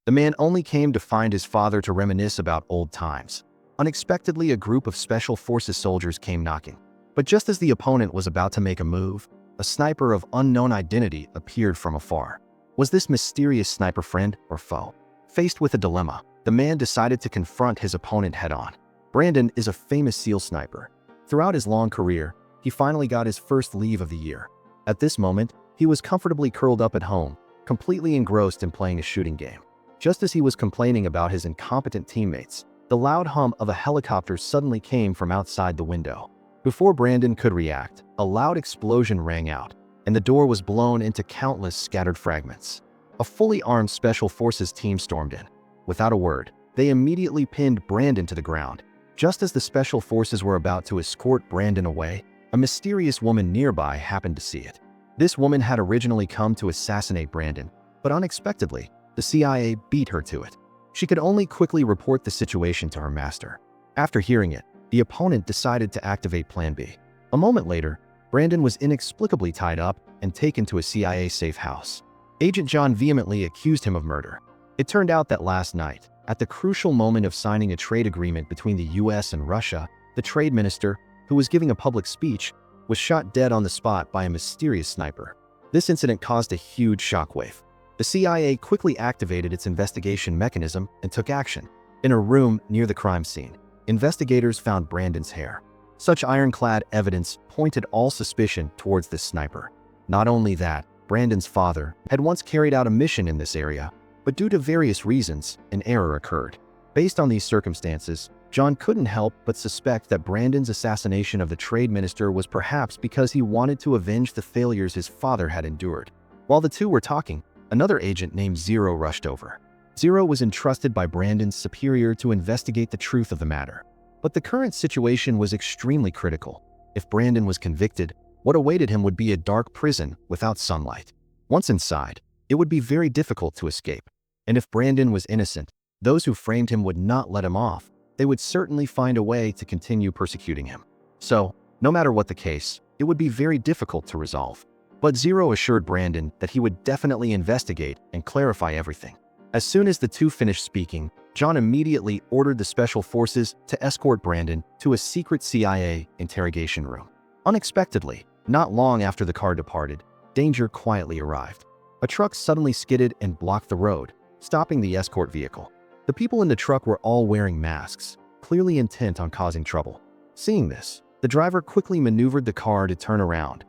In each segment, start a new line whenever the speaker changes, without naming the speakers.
The man only came to find his father to reminisce about old times. Unexpectedly, a group of Special Forces soldiers came knocking. But just as the opponent was about to make a move, a sniper of unknown identity appeared from afar. Was this mysterious sniper friend or foe? Faced with a dilemma, the man decided to confront his opponent head-on. Brandon is a famous SEAL sniper. Throughout his long career, he finally got his first leave of the year. At this moment, he was comfortably curled up at home, completely engrossed in playing a shooting game. Just as he was complaining about his incompetent teammates, the loud hum of a helicopter suddenly came from outside the window. Before Brandon could react, a loud explosion rang out, and the door was blown into countless scattered fragments. A fully armed Special Forces team stormed in. Without a word, they immediately pinned Brandon to the ground. Just as the Special Forces were about to escort Brandon away, a mysterious woman nearby happened to see it. This woman had originally come to assassinate Brandon, but unexpectedly, the CIA beat her to it. She could only quickly report the situation to her master. After hearing it, the opponent decided to activate Plan B. A moment later, Brandon was inexplicably tied up and taken to a CIA safe house. Agent John vehemently accused him of murder. It turned out that last night, at the crucial moment of signing a trade agreement between the US and Russia, the trade minister, who was giving a public speech, was shot dead on the spot by a mysterious sniper. This incident caused a huge shockwave. The CIA quickly activated its investigation mechanism and took action. In a room near the crime scene, investigators found Brandon's hair. Such ironclad evidence pointed all suspicion towards this sniper. Not only that, Brandon's father had once carried out a mission in this area, but due to various reasons, an error occurred. Based on these circumstances, John couldn't help but suspect that Brandon's assassination of the trade minister was perhaps because he wanted to avenge the failures his father had endured. While the two were talking, another agent named Zero rushed over. Zero was entrusted by Brandon's superior to investigate the truth of the matter. But the current situation was extremely critical. If Brandon was convicted, what awaited him would be a dark prison without sunlight. Once inside, it would be very difficult to escape. And if Brandon was innocent, those who framed him would not let him off. They would certainly find a way to continue persecuting him. So, no matter what the case, it would be very difficult to resolve. But Zero assured Brandon that he would definitely investigate and clarify everything. As soon as the two finished speaking, John immediately ordered the Special Forces to escort Brandon to a secret CIA interrogation room. Unexpectedly, not long after the car departed, danger quietly arrived. A truck suddenly skidded and blocked the road, stopping the escort vehicle. The people in the truck were all wearing masks, clearly intent on causing trouble. Seeing this, the driver quickly maneuvered the car to turn around.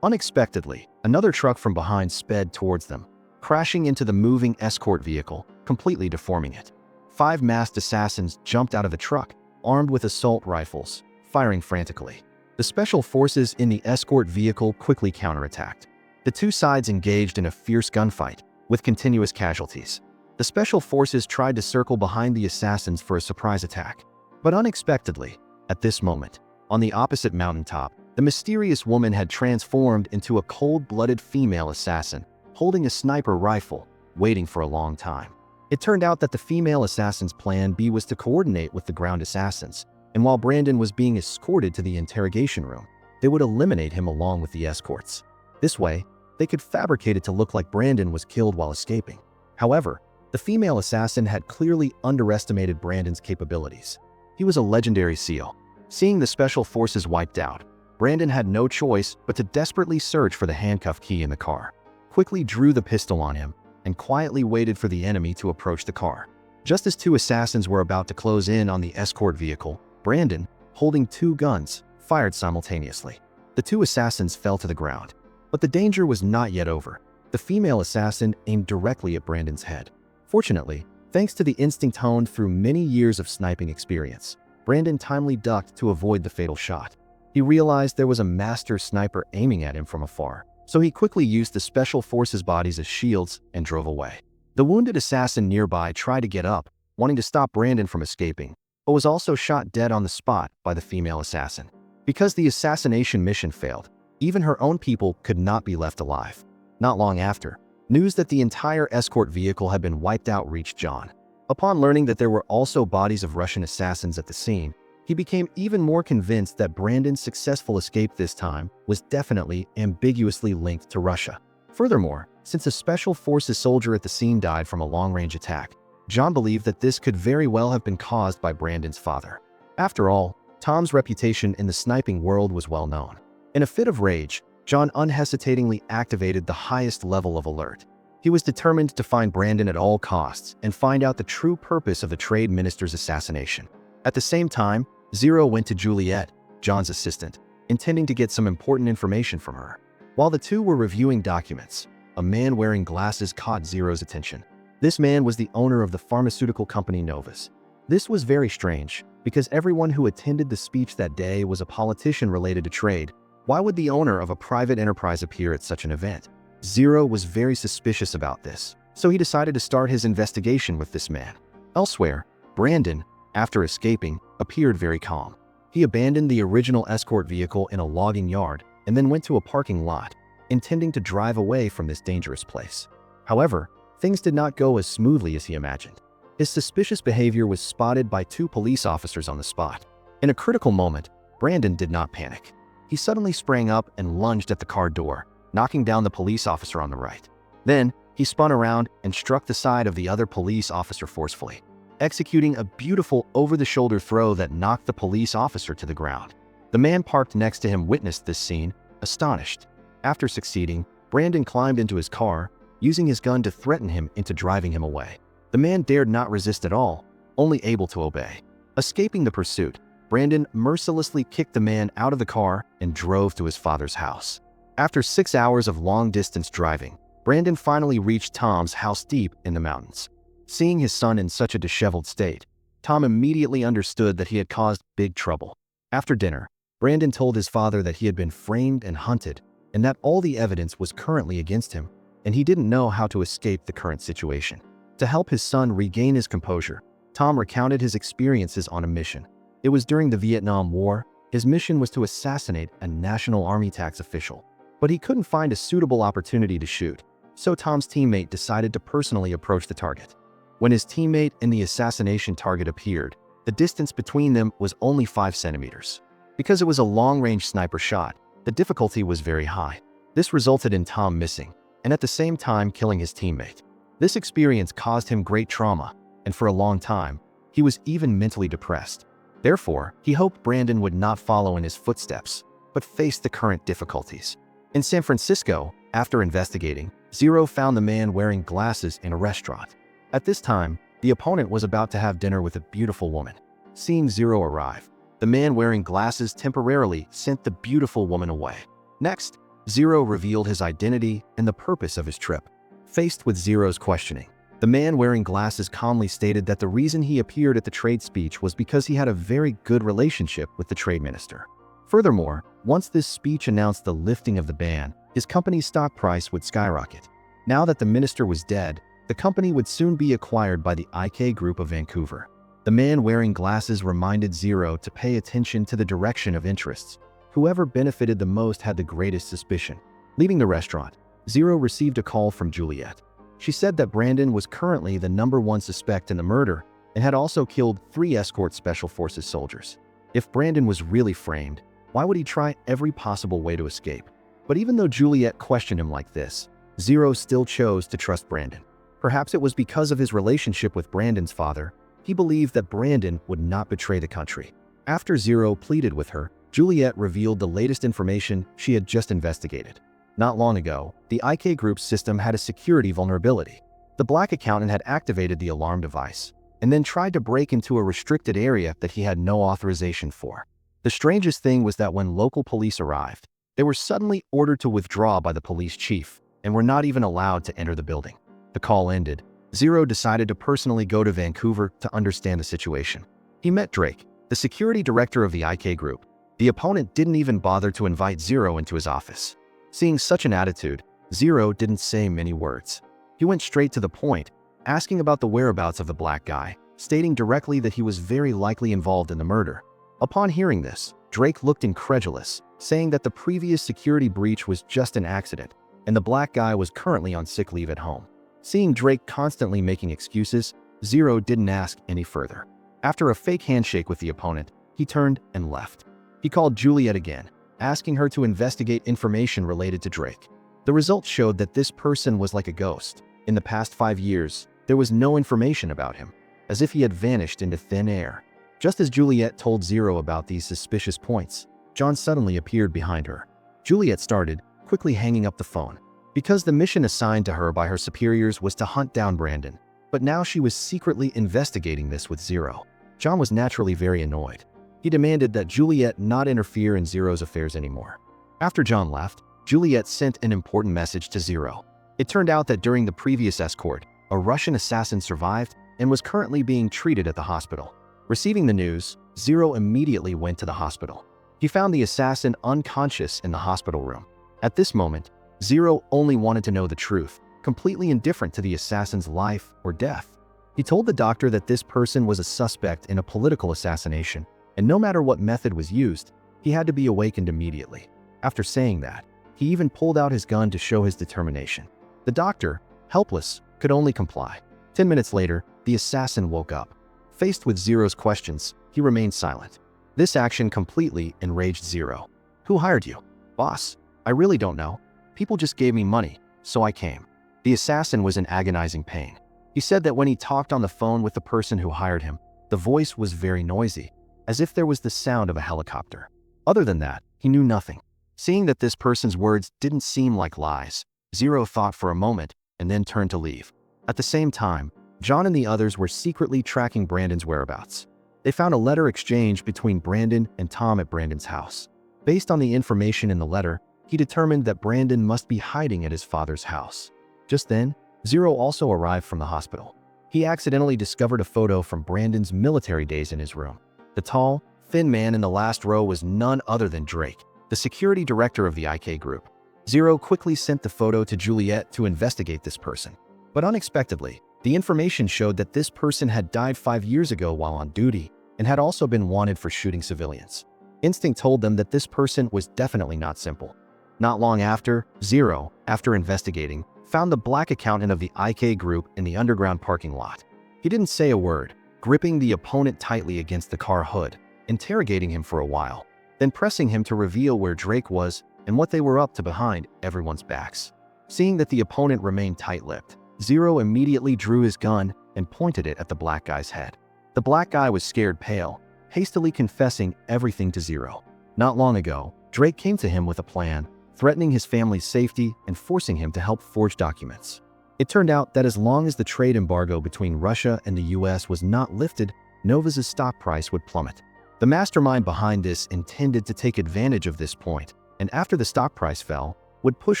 Unexpectedly, another truck from behind sped towards them, crashing into the moving escort vehicle, completely deforming it. 5 masked assassins jumped out of the truck, armed with assault rifles, firing frantically. The Special Forces in the escort vehicle quickly counterattacked. The two sides engaged in a fierce gunfight, with continuous casualties. The Special Forces tried to circle behind the assassins for a surprise attack. But unexpectedly, at this moment, on the opposite mountaintop, the mysterious woman had transformed into a cold-blooded female assassin, holding a sniper rifle, waiting for a long time. It turned out that the female assassin's plan B was to coordinate with the ground assassins, and while Brandon was being escorted to the interrogation room, they would eliminate him along with the escorts. This way, they could fabricate it to look like Brandon was killed while escaping. However, the female assassin had clearly underestimated Brandon's capabilities. He was a legendary SEAL. Seeing the Special Forces wiped out, Brandon had no choice but to desperately search for the handcuff key in the car, quickly drew the pistol on him, and quietly waited for the enemy to approach the car. Just as 2 assassins were about to close in on the escort vehicle, Brandon, holding 2 guns, fired simultaneously. The 2 assassins fell to the ground. But the danger was not yet over. The female assassin aimed directly at Brandon's head. Fortunately, thanks to the instinct honed through many years of sniping experience, Brandon timely ducked to avoid the fatal shot. He realized there was a master sniper aiming at him from afar, so he quickly used the Special Forces bodies as shields and drove away. The wounded assassin nearby tried to get up, wanting to stop Brandon from escaping, but was also shot dead on the spot by the female assassin. Because the assassination mission failed, even her own people could not be left alive. Not long after, news that the entire escort vehicle had been wiped out reached John. Upon learning that there were also bodies of Russian assassins at the scene, he became even more convinced that Brandon's successful escape this time was definitely ambiguously linked to Russia. Furthermore, since a Special Forces soldier at the scene died from a long-range attack, John believed that this could very well have been caused by Brandon's father. After all, Tom's reputation in the sniping world was well known. In a fit of rage, John unhesitatingly activated the highest level of alert. He was determined to find Brandon at all costs and find out the true purpose of the trade minister's assassination. At the same time, Zero went to Juliet, John's assistant, intending to get some important information from her. While the two were reviewing documents, a man wearing glasses caught Zero's attention. This man was the owner of the pharmaceutical company Novus. This was very strange, because everyone who attended the speech that day was a politician related to trade. Why would the owner of a private enterprise appear at such an event? Zero was very suspicious about this, so he decided to start his investigation with this man. Elsewhere, Brandon, after escaping, appeared very calm. He abandoned the original escort vehicle in a logging yard and then went to a parking lot, intending to drive away from this dangerous place. However, things did not go as smoothly as he imagined. His suspicious behavior was spotted by two police officers on the spot. In a critical moment, Brandon did not panic. He suddenly sprang up and lunged at the car door, knocking down the police officer on the right. Then, he spun around and struck the side of the other police officer forcefully, executing a beautiful over-the-shoulder throw that knocked the police officer to the ground. The man parked next to him witnessed this scene, astonished. After succeeding, Brandon climbed into his car, using his gun to threaten him into driving him away. The man dared not resist at all, only able to obey. Escaping the pursuit, Brandon mercilessly kicked the man out of the car and drove to his father's house. After 6 hours of long-distance driving, Brandon finally reached Tom's house deep in the mountains. Seeing his son in such a disheveled state, Tom immediately understood that he had caused big trouble. After dinner, Brandon told his father that he had been framed and hunted, and that all the evidence was currently against him, and he didn't know how to escape the current situation. To help his son regain his composure, Tom recounted his experiences on a mission. It was during the Vietnam War. His mission was to assassinate a National Army tax official, but he couldn't find a suitable opportunity to shoot, so Tom's teammate decided to personally approach the target. When his teammate and the assassination target appeared, the distance between them was only 5 centimeters. Because it was a long-range sniper shot, the difficulty was very high. This resulted in Tom missing, and at the same time killing his teammate. This experience caused him great trauma, and for a long time, he was even mentally depressed. Therefore, he hoped Brandon would not follow in his footsteps, but face the current difficulties. In San Francisco, after investigating, Zero found the man wearing glasses in a restaurant. At this time, the opponent was about to have dinner with a beautiful woman. Seeing Zero arrive, the man wearing glasses temporarily sent the beautiful woman away. Next, Zero revealed his identity and the purpose of his trip. Faced with Zero's questioning, the man wearing glasses calmly stated that the reason he appeared at the trade speech was because he had a very good relationship with the trade minister. Furthermore, once this speech announced the lifting of the ban, his company's stock price would skyrocket. Now that the minister was dead, the company would soon be acquired by the IK Group of Vancouver. The man wearing glasses reminded Zero to pay attention to the direction of interests. Whoever benefited the most had the greatest suspicion. Leaving the restaurant, Zero received a call from Juliet. She said that Brandon was currently the #1 suspect in the murder and had also killed 3 escort special forces soldiers. If Brandon was really framed, why would he try every possible way to escape? But even though Juliet questioned him like this, Zero still chose to trust Brandon. Perhaps it was because of his relationship with Brandon's father. He believed that Brandon would not betray the country. After Zero pleaded with her, Juliet revealed the latest information she had just investigated. Not long ago, the IK Group's system had a security vulnerability. The black accountant had activated the alarm device and then tried to break into a restricted area that he had no authorization for. The strangest thing was that when local police arrived, they were suddenly ordered to withdraw by the police chief and were not even allowed to enter the building. The call ended. Zero decided to personally go to Vancouver to understand the situation. He met Drake, the security director of the IK Group. The opponent didn't even bother to invite Zero into his office. Seeing such an attitude, Zero didn't say many words. He went straight to the point, asking about the whereabouts of the black guy, stating directly that he was very likely involved in the murder. Upon hearing this, Drake looked incredulous, saying that the previous security breach was just an accident, and the black guy was currently on sick leave at home. Seeing Drake constantly making excuses, Zero didn't ask any further. After a fake handshake with the opponent, he turned and left. He called Juliet again, asking her to investigate information related to Drake. The results showed that this person was like a ghost. In the past 5 years, There was no information about him, as if he had vanished into thin air. Just as Juliet told Zero about these suspicious points, John suddenly appeared behind her. Juliet started, quickly hanging up the phone. Because the mission assigned to her by her superiors was to hunt down Brandon, but now she was secretly investigating this with Zero. John was naturally very annoyed. He demanded that Juliet not interfere in Zero's affairs anymore. After John left, Juliet sent an important message to Zero. It turned out that during the previous escort, a Russian assassin survived and was currently being treated at the hospital. Receiving the news, Zero immediately went to the hospital. He found the assassin unconscious in the hospital room. At this moment, Zero only wanted to know the truth, completely indifferent to the assassin's life or death. He told the doctor that this person was a suspect in a political assassination, and no matter what method was used, he had to be awakened immediately. After saying that, he even pulled out his gun to show his determination. The doctor, helpless, could only comply. 10 minutes later, the assassin woke up. Faced with Zero's questions, he remained silent. This action completely enraged Zero. "Who hired you?" "Boss, I really don't know. People just gave me money, so I came." The assassin was in agonizing pain. He said that when he talked on the phone with the person who hired him, the voice was very noisy, as if there was the sound of a helicopter. Other than that, he knew nothing. Seeing that this person's words didn't seem like lies, Zero thought for a moment and then turned to leave. At the same time, John and the others were secretly tracking Brandon's whereabouts. They found a letter exchange between Brandon and Tom at Brandon's house. Based on the information in the letter, he determined that Brandon must be hiding at his father's house. Just then, Zero also arrived from the hospital. He accidentally discovered a photo from Brandon's military days in his room. The tall, thin man in the last row was none other than Drake, the security director of the IK group. Zero quickly sent the photo to Juliet to investigate this person. But unexpectedly, the information showed that this person had died 5 years ago while on duty and had also been wanted for shooting civilians. Instinct told them that this person was definitely not simple. Not long after, Zero, after investigating, found the black accountant of the IK group in the underground parking lot. He didn't say a word, gripping the opponent tightly against the car hood, interrogating him for a while, then pressing him to reveal where Drake was and what they were up to behind everyone's backs. Seeing that the opponent remained tight-lipped, Zero immediately drew his gun and pointed it at the black guy's head. The black guy was scared pale, hastily confessing everything to Zero. Not long ago, Drake came to him with a plan, threatening his family's safety and forcing him to help forge documents. It turned out that as long as the trade embargo between Russia and the US was not lifted, Nova's stock price would plummet. The mastermind behind this intended to take advantage of this point, and after the stock price fell, would push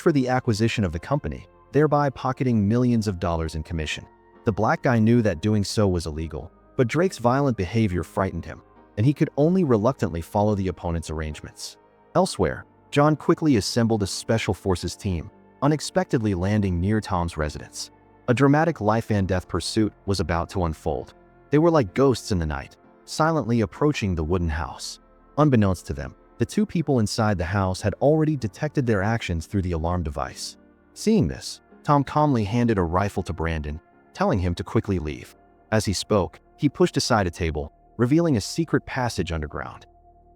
for the acquisition of the company, thereby pocketing millions of dollars in commission. The black guy knew that doing so was illegal, but Drake's violent behavior frightened him, and he could only reluctantly follow the opponent's arrangements. Elsewhere, John quickly assembled a special forces team, unexpectedly landing near Tom's residence. A dramatic life and death pursuit was about to unfold. They were like ghosts in the night, silently approaching the wooden house. Unbeknownst to them, the two people inside the house had already detected their actions through the alarm device. Seeing this, Tom calmly handed a rifle to Brandon, telling him to quickly leave. As he spoke, he pushed aside a table, revealing a secret passage underground.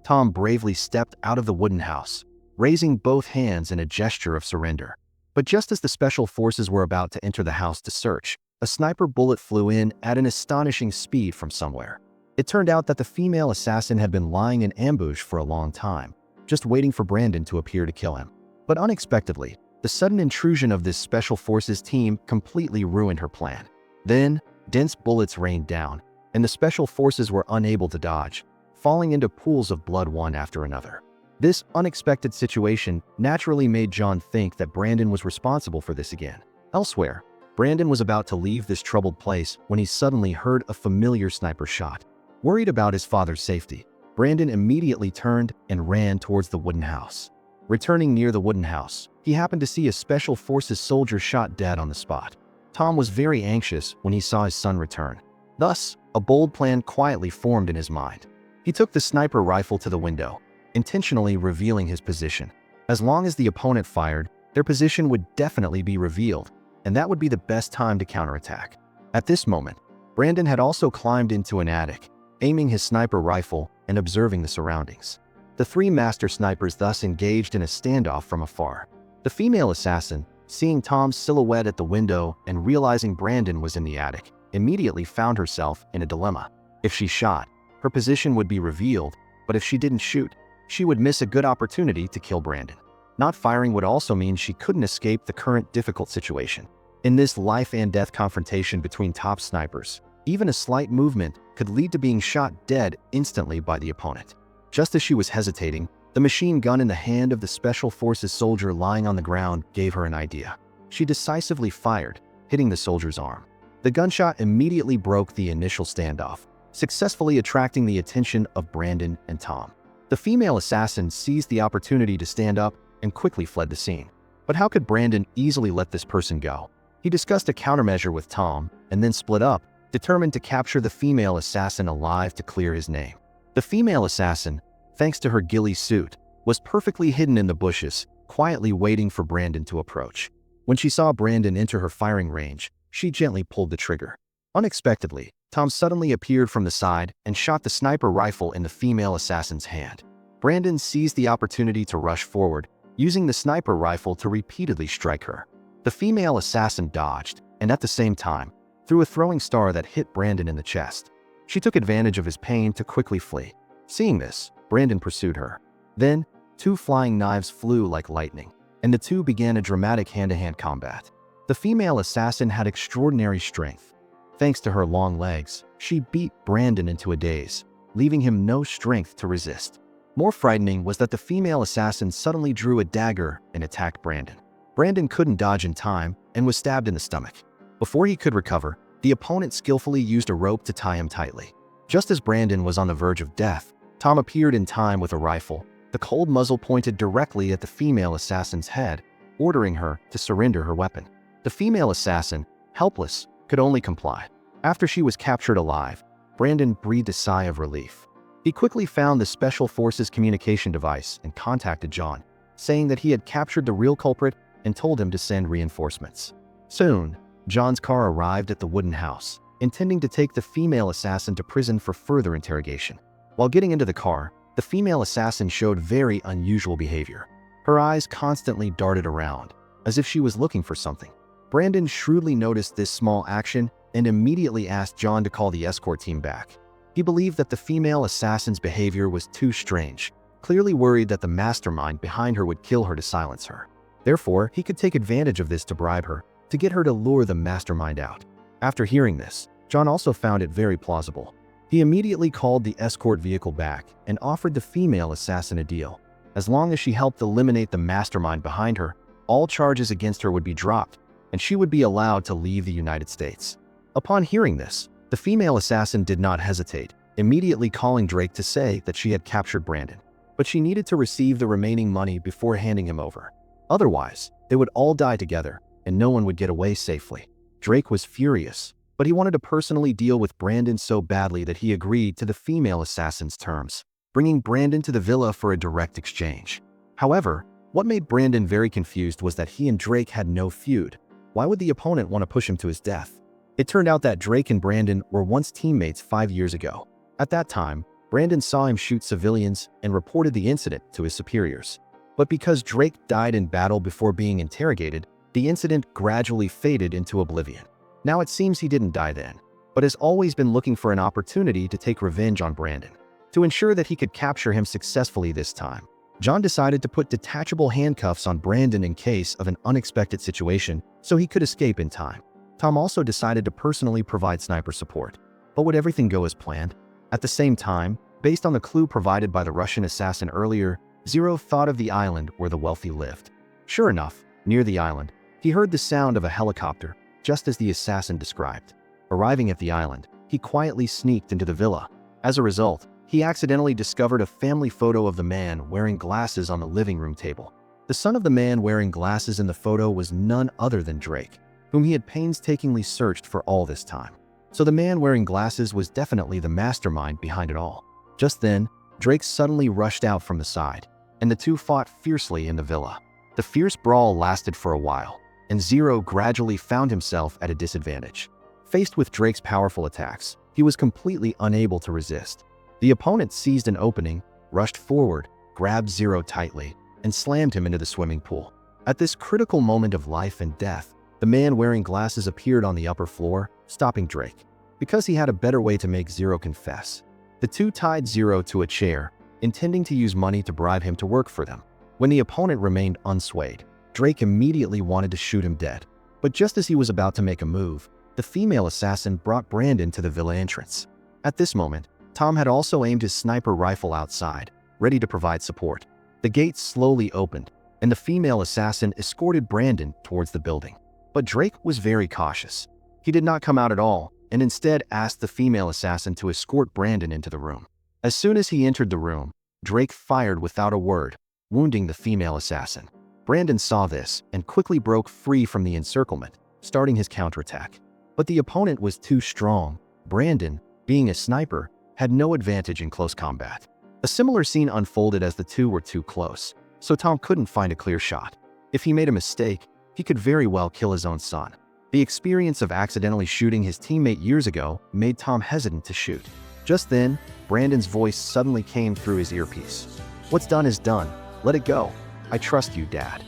Tom bravely stepped out of the wooden house, raising both hands in a gesture of surrender. But just as the special forces were about to enter the house to search, a sniper bullet flew in at an astonishing speed from somewhere. It turned out that the female assassin had been lying in ambush for a long time, just waiting for Brandon to appear to kill him. But unexpectedly, the sudden intrusion of this special forces team completely ruined her plan. Then, dense bullets rained down, and the special forces were unable to dodge, falling into pools of blood one after another. This unexpected situation naturally made John think that Brandon was responsible for this again. Elsewhere, Brandon was about to leave this troubled place when he suddenly heard a familiar sniper shot. Worried about his father's safety, Brandon immediately turned and ran towards the wooden house. Returning near the wooden house, he happened to see a special forces soldier shot dead on the spot. Tom was very anxious when he saw his son return. Thus, a bold plan quietly formed in his mind. He took the sniper rifle to the window, intentionally revealing his position. As long as the opponent fired, their position would definitely be revealed, and that would be the best time to counterattack. At this moment, Brandon had also climbed into an attic, aiming his sniper rifle and observing the surroundings. The three master snipers thus engaged in a standoff from afar. The female assassin, seeing Tom's silhouette at the window and realizing Brandon was in the attic, immediately found herself in a dilemma. If she shot, her position would be revealed, but if she didn't shoot, she would miss a good opportunity to kill Brandon. Not firing would also mean she couldn't escape the current difficult situation. In this life-and-death confrontation between top snipers, even a slight movement could lead to being shot dead instantly by the opponent. Just as she was hesitating, the machine gun in the hand of the Special Forces soldier lying on the ground gave her an idea. She decisively fired, hitting the soldier's arm. The gunshot immediately broke the initial standoff, successfully attracting the attention of Brandon and Tom. The female assassin seized the opportunity to stand up and quickly fled the scene. But how could Brandon easily let this person go? He discussed a countermeasure with Tom and then split up, determined to capture the female assassin alive to clear his name. The female assassin, thanks to her ghillie suit, was perfectly hidden in the bushes, quietly waiting for Brandon to approach. When she saw Brandon enter her firing range, she gently pulled the trigger. Unexpectedly, Tom suddenly appeared from the side and shot the sniper rifle in the female assassin's hand. Brandon seized the opportunity to rush forward, using the sniper rifle to repeatedly strike her. The female assassin dodged, and at the same time, threw a throwing star that hit Brandon in the chest. She took advantage of his pain to quickly flee. Seeing this, Brandon pursued her. Then, two flying knives flew like lightning, and the two began a dramatic hand-to-hand combat. The female assassin had extraordinary strength. Thanks to her long legs, she beat Brandon into a daze, leaving him no strength to resist. More frightening was that the female assassin suddenly drew a dagger and attacked Brandon. Brandon couldn't dodge in time and was stabbed in the stomach. Before he could recover, the opponent skillfully used a rope to tie him tightly. Just as Brandon was on the verge of death, Tom appeared in time with a rifle, the cold muzzle pointed directly at the female assassin's head, ordering her to surrender her weapon. The female assassin, helpless, could only comply. After she was captured alive, Brandon breathed a sigh of relief. He quickly found the Special Forces communication device and contacted John, saying that he had captured the real culprit and told him to send reinforcements. Soon, John's car arrived at the wooden house, intending to take the female assassin to prison for further interrogation. While getting into the car, the female assassin showed very unusual behavior. Her eyes constantly darted around, as if she was looking for something. Brandon shrewdly noticed this small action and immediately asked John to call the escort team back. He believed that the female assassin's behavior was too strange, clearly worried that the mastermind behind her would kill her to silence her. Therefore, he could take advantage of this to bribe her, to get her to lure the mastermind out. After hearing this, John also found it very plausible. He immediately called the escort vehicle back and offered the female assassin a deal. As long as she helped eliminate the mastermind behind her, all charges against her would be dropped, and she would be allowed to leave the United States. Upon hearing this, the female assassin did not hesitate, immediately calling Drake to say that she had captured Brandon. But she needed to receive the remaining money before handing him over. Otherwise, they would all die together, and no one would get away safely. Drake was furious, but he wanted to personally deal with Brandon so badly that he agreed to the female assassin's terms, bringing Brandon to the villa for a direct exchange. However, what made Brandon very confused was that he and Drake had no feud. Why would the opponent want to push him to his death? It turned out that Drake and Brandon were once teammates 5 years ago. At that time, Brandon saw him shoot civilians and reported the incident to his superiors. But because Drake died in battle before being interrogated, the incident gradually faded into oblivion. Now it seems he didn't die then, but has always been looking for an opportunity to take revenge on Brandon. To ensure that he could capture him successfully this time, John decided to put detachable handcuffs on Brandon in case of an unexpected situation so he could escape in time. Tom also decided to personally provide sniper support. But would everything go as planned? At the same time, based on the clue provided by the Russian assassin earlier, Zero thought of the island where the wealthy lived. Sure enough, near the island, he heard the sound of a helicopter, just as the assassin described. Arriving at the island, he quietly sneaked into the villa. As a result, he accidentally discovered a family photo of the man wearing glasses on the living room table. The son of the man wearing glasses in the photo was none other than Drake, whom he had painstakingly searched for all this time. So the man wearing glasses was definitely the mastermind behind it all. Just then, Drake suddenly rushed out from the side, and the two fought fiercely in the villa. The fierce brawl lasted for a while, and Zero gradually found himself at a disadvantage. Faced with Drake's powerful attacks, he was completely unable to resist. The opponent seized an opening, rushed forward, grabbed Zero tightly, and slammed him into the swimming pool. At this critical moment of life and death, the man wearing glasses appeared on the upper floor, stopping Drake. Because he had a better way to make Zero confess. The two tied Zero to a chair, intending to use money to bribe him to work for them. When the opponent remained unswayed, Drake immediately wanted to shoot him dead. But just as he was about to make a move, the female assassin brought Brandon to the villa entrance. At this moment, Tom had also aimed his sniper rifle outside, ready to provide support. The gate slowly opened, and the female assassin escorted Brandon towards the building. But Drake was very cautious. He did not come out at all, and instead asked the female assassin to escort Brandon into the room. As soon as he entered the room, Drake fired without a word, wounding the female assassin. Brandon saw this and quickly broke free from the encirclement, starting his counterattack. But the opponent was too strong. Brandon, being a sniper, had no advantage in close combat. A similar scene unfolded as the two were too close, so Tom couldn't find a clear shot. If he made a mistake, he could very well kill his own son. The experience of accidentally shooting his teammate years ago made Tom hesitant to shoot. Just then, Brandon's voice suddenly came through his earpiece. "What's done is done. Let it go. I trust you, Dad."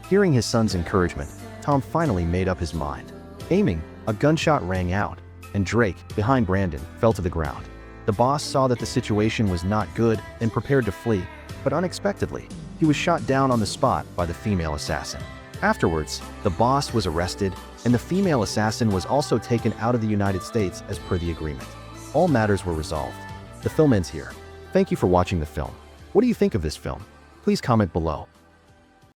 Hearing his son's encouragement, Tom finally made up his mind. Aiming, a gunshot rang out, and Drake, behind Brandon, fell to the ground. The boss saw that the situation was not good and prepared to flee, but unexpectedly, he was shot down on the spot by the female assassin. Afterwards, the boss was arrested, and the female assassin was also taken out of the United States as per the agreement. All matters were resolved. The film ends here. Thank you for watching the film. What do you think of this film? Please comment below.